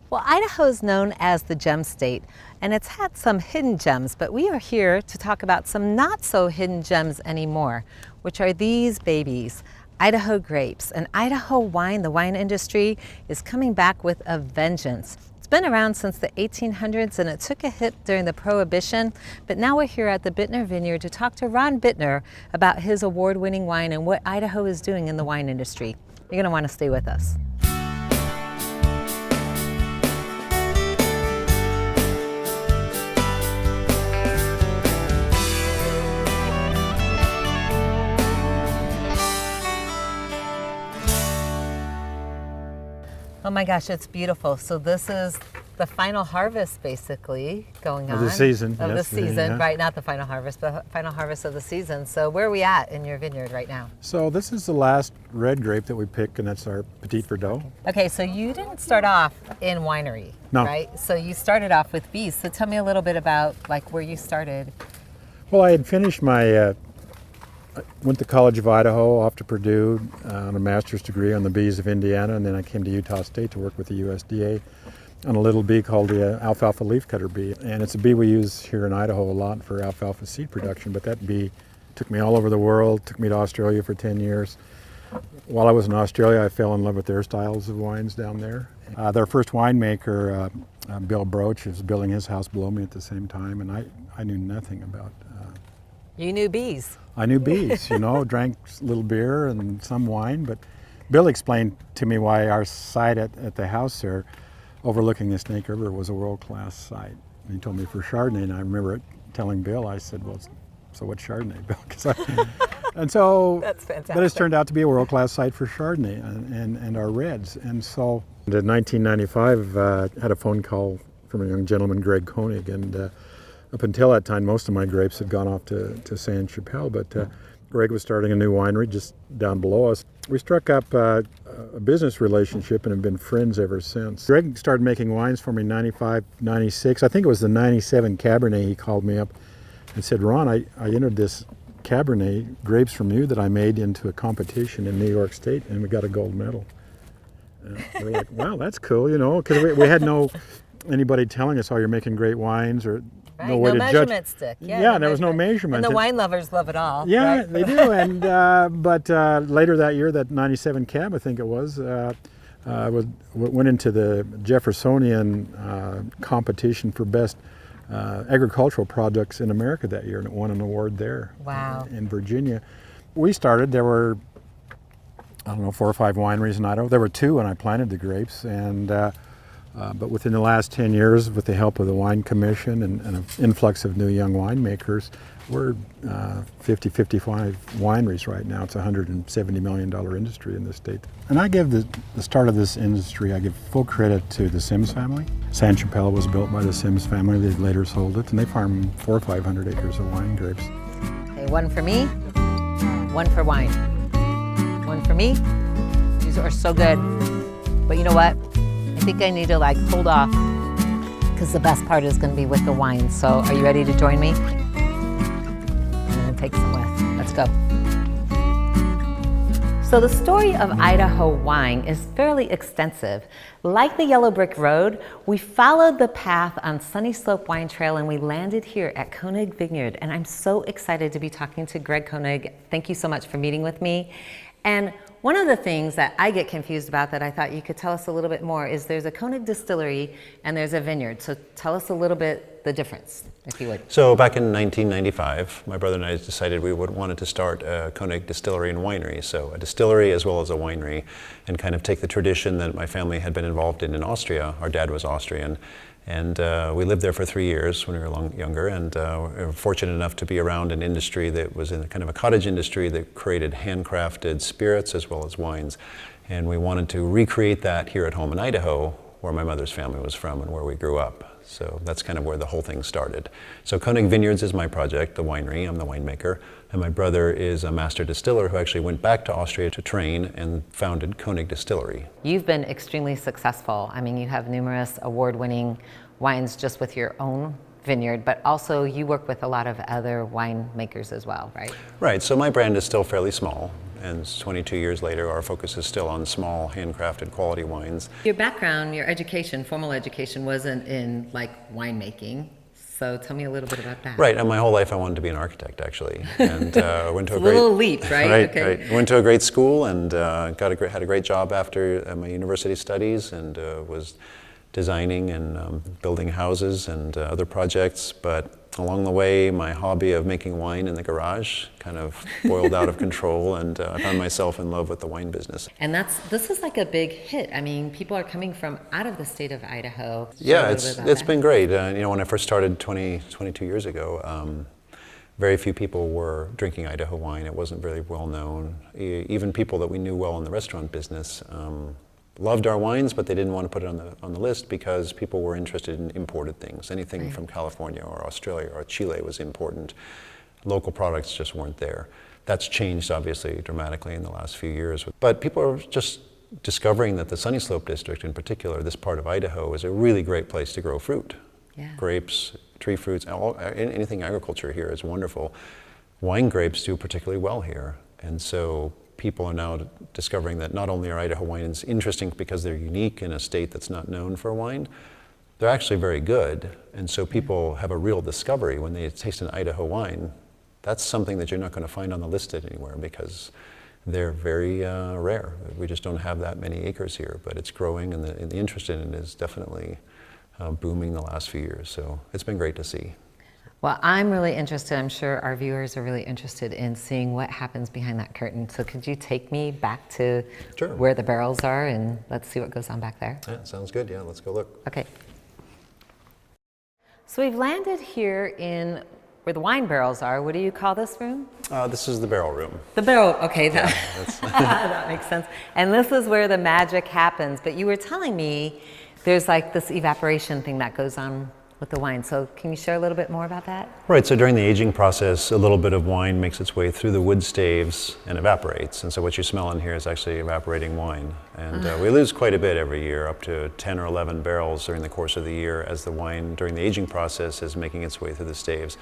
Well, Idaho is known as the gem state, and it's had some hidden gems, but we are here to talk about some not so hidden gems anymore, which are these babies, Idaho grapes. And Idaho wine, the wine industry, is coming back with a vengeance. It's been around since the 1800s and it took a hit during the Prohibition, but now we're here at the Bittner Vineyard to talk to Ron Bittner about his award-winning wine and what Idaho is doing in the wine industry. You're gonna wanna stay with us. Oh my gosh, it's beautiful. So this is the final harvest basically going on. Of the season. Of yes, the season, yeah. right? Not the final harvest, but final harvest of the season. So where are we at in your vineyard right now? So this is the last red grape that we pick, and that's our Petit Verdot. Okay, so you didn't start off in winery, No. right? So you started off with bees. So tell me a little bit about like where you started. Well, I had finished my, went to College of Idaho, off to Purdue on a master's degree on the bees of Indiana, and then I came to Utah State to work with the USDA on a little bee called the alfalfa leafcutter bee. And it's a bee we use here in Idaho a lot for alfalfa seed production, but that bee took me all over the world, took me to Australia for 10 years. While I was in Australia, I fell in love with their styles of wines down there. Their first winemaker, Bill Broach, was building his house below me at the same time, and I knew nothing about You knew bees. I knew bees, you know, drank a little beer and some wine, but Bill explained to me why our site at the house there, overlooking the Snake River, was a world-class site. And he told me for Chardonnay, and I remember telling Bill, I said, well, so what's Chardonnay, Bill? And so, That's fantastic. but it's turned out to be a world-class site for Chardonnay and our reds. And so in 1995, had a phone call from a young gentleman, Greg Koenig, and up until that time, most of my grapes had gone off to San Chapelle, but Greg was starting a new winery just down below us. We struck up a business relationship and have been friends ever since. Greg started making wines for me in 95, 96. I think it was the 97 Cabernet. He called me up and said, Ron, I entered this Cabernet grapes from you that I made into a competition in New York State, and we got a gold medal. We're like, wow, that's cool, you know, because we had anybody telling us, oh, you're making great wines, or Right, no way to measurement judge. stick. Yeah, there was no measurement. And the wine lovers love it all. Yeah, right? they do. And but later that year, that 97 Cab, I think it was, went into the Jeffersonian competition for best agricultural products in America that year, and it won an award there. Wow. In Virginia. We started, there were, I don't know, 4 or 5 wineries in Idaho. There were 2 when I planted the grapes, and but within the last 10 years, with the help of the Wine Commission and an influx of new young winemakers, we're 50, 55 wineries right now. It's a $170 million industry in this state. And I give the start of this industry, I give full credit to the Sims family. San Chapelle was built by the Sims family. They later sold it, and they farm 400 or 500 acres of wine grapes. Okay, one for me, one for wine. One for me. These are so good. But you know what? I think I need to hold off because the best part is going to be with the wine. So are you ready to join me? I'm going to take some with. Let's go. So the story of Idaho wine is fairly extensive. Like the Yellow Brick Road, we followed the path on Sunny Slope Wine Trail and we landed here at Koenig Vineyard. And I'm so excited to be talking to Greg Koenig. Thank you so much for meeting with me. And one of the things that I get confused about that I thought you could tell us a little bit more is there's a Koenig distillery and there's a vineyard. So tell us a little bit the difference, if you would. So back in 1995, my brother and I decided we wanted to start a Koenig distillery and winery. So a distillery as well as a winery, and kind of take the tradition that my family had been involved in Austria. Our dad was Austrian. And we lived there for 3 years when we were younger, and we were fortunate enough to be around an industry that was in kind of a cottage industry that created handcrafted spirits as well as wines. And we wanted to recreate that here at home in Idaho, where my mother's family was from and where we grew up. So that's kind of where the whole thing started. So Koenig Vineyards is my project, the winery. I'm the winemaker. And my brother is a master distiller who actually went back to Austria to train and founded Koenig Distillery. You've been extremely successful. I mean, you have numerous award-winning wines just with your own vineyard, but also you work with a lot of other winemakers as well, right? Right, so my brand is still fairly small. And 22 years later, our focus is still on small, handcrafted quality wines. Your background, your education, formal education, wasn't in like winemaking. So tell me a little bit about that. Right, and my whole life I wanted to be an architect, actually, and went to a little leap, right? Right. Went to a great school and had a great job after my university studies, and was designing and building houses and other projects. But along the way, my hobby of making wine in the garage kind of boiled out of control, and I found myself in love with the wine business. And this is like a big hit. I mean, people are coming from out of the state of Idaho. Yeah, it's been great. You know, when I first started 22 years ago, very few people were drinking Idaho wine. It wasn't very well known. Even people that we knew well in the restaurant business loved our wines, but they didn't want to put it on the list because people were interested in imported things. Anything from California or Australia or Chile was important. Local products just weren't there. That's changed, obviously, dramatically in the last few years. But people are just discovering that the Sunny Slope District, in particular, this part of Idaho, is a really great place to grow fruit. Yeah. Grapes, tree fruits, anything agriculture here is wonderful. Wine grapes do particularly well here. And so people are now discovering that not only are Idaho wines interesting because they're unique in a state that's not known for wine, they're actually very good. And so people have a real discovery when they taste an Idaho wine. That's something that you're not going to find on the list anywhere because they're very rare. We just don't have that many acres here, but it's growing, and the interest in it is definitely booming the last few years. So it's been great to see. Well, I'm really interested. I'm sure our viewers are really interested in seeing what happens behind that curtain. So could you take me back to where the barrels are, and let's see what goes on back there? Yeah, sounds good. Yeah, let's go look. Okay. So we've landed here in where the wine barrels are. What do you call this room? This is the barrel room. The barrel, okay. Yeah, That makes sense. And this is where the magic happens. But you were telling me there's like this evaporation thing that goes on with the wine. So can you share a little bit more about that? Right, so during the aging process, a little bit of wine makes its way through the wood staves and evaporates. And so what you smell in here is actually evaporating wine. And we lose quite a bit every year, up to 10 or 11 barrels during the course of the year as the wine during the aging process is making its way through the staves.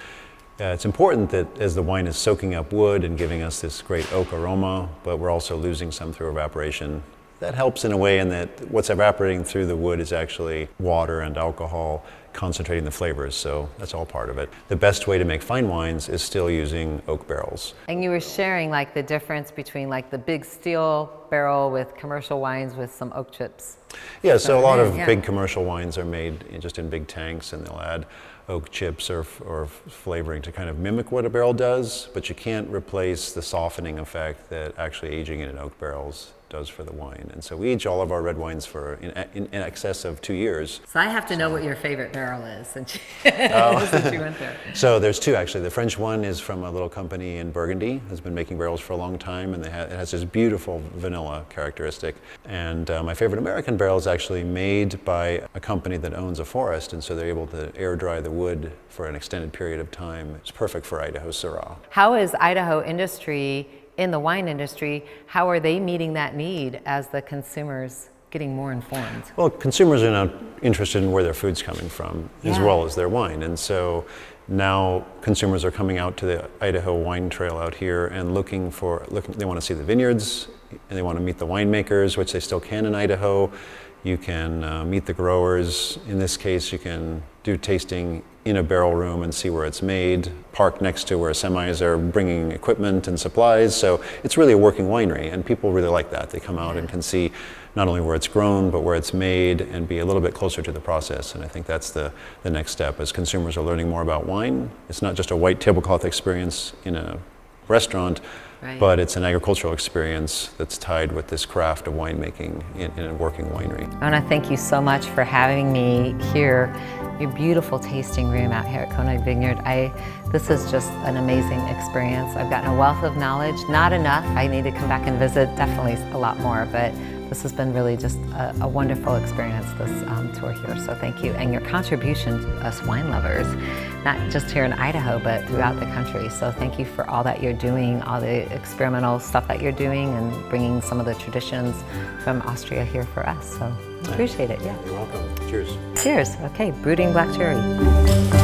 It's important that as the wine is soaking up wood and giving us this great oak aroma, but we're also losing some through evaporation. That helps in a way in that what's evaporating through the wood is actually water and alcohol concentrating the flavors, so that's all part of it. The best way to make fine wines is still using oak barrels. And you were sharing like the difference between like the big steel barrel with commercial wines with some oak chips. Yeah, so a lot of big commercial wines are made just in big tanks, and they'll add oak chips or flavoring to kind of mimic what a barrel does, but you can't replace the softening effect that actually aging in oak barrels does for the wine. And so we age all of our red wines for in excess of 2 years. So I have to know what your favorite barrel is since you went there. So there's two actually. The French one is from a little company in Burgundy, has been making barrels for a long time, and it has this beautiful vanilla characteristic. And my favorite American barrel is actually made by a company that owns a forest, and so they're able to air dry the wood for an extended period of time. It's perfect for Idaho Syrah. How is Idaho industry, in the wine industry, how are they meeting that need as the consumers getting more informed? Well, consumers are now interested in where their food's coming from as well as their wine. And so now consumers are coming out to the Idaho wine trail out here and they want to see the vineyards, and they want to meet the winemakers, which they still can in Idaho. You can meet the growers. In this case, you can do tasting in a barrel room and see where it's made, park next to where semis are bringing equipment and supplies. So it's really a working winery, and people really like that. They come out and can see not only where it's grown, but where it's made, and be a little bit closer to the process. And I think that's the next step. As consumers are learning more about wine, it's not just a white tablecloth experience in a restaurant, but it's an agricultural experience that's tied with this craft of winemaking in a working winery. I want to thank you so much for having me here, your beautiful tasting room out here at Koenig Vineyard. This is just an amazing experience. I've gotten a wealth of knowledge, not enough. I need to come back and visit, definitely a lot more, but this has been really just a wonderful experience, this tour here, so thank you. And your contribution to us wine lovers, not just here in Idaho, but throughout the country. So thank you for all that you're doing, all the experimental stuff that you're doing, and bringing some of the traditions from Austria here for us. So appreciate it, yeah. You're welcome. Cheers. Cheers. Okay, brooding black cherry.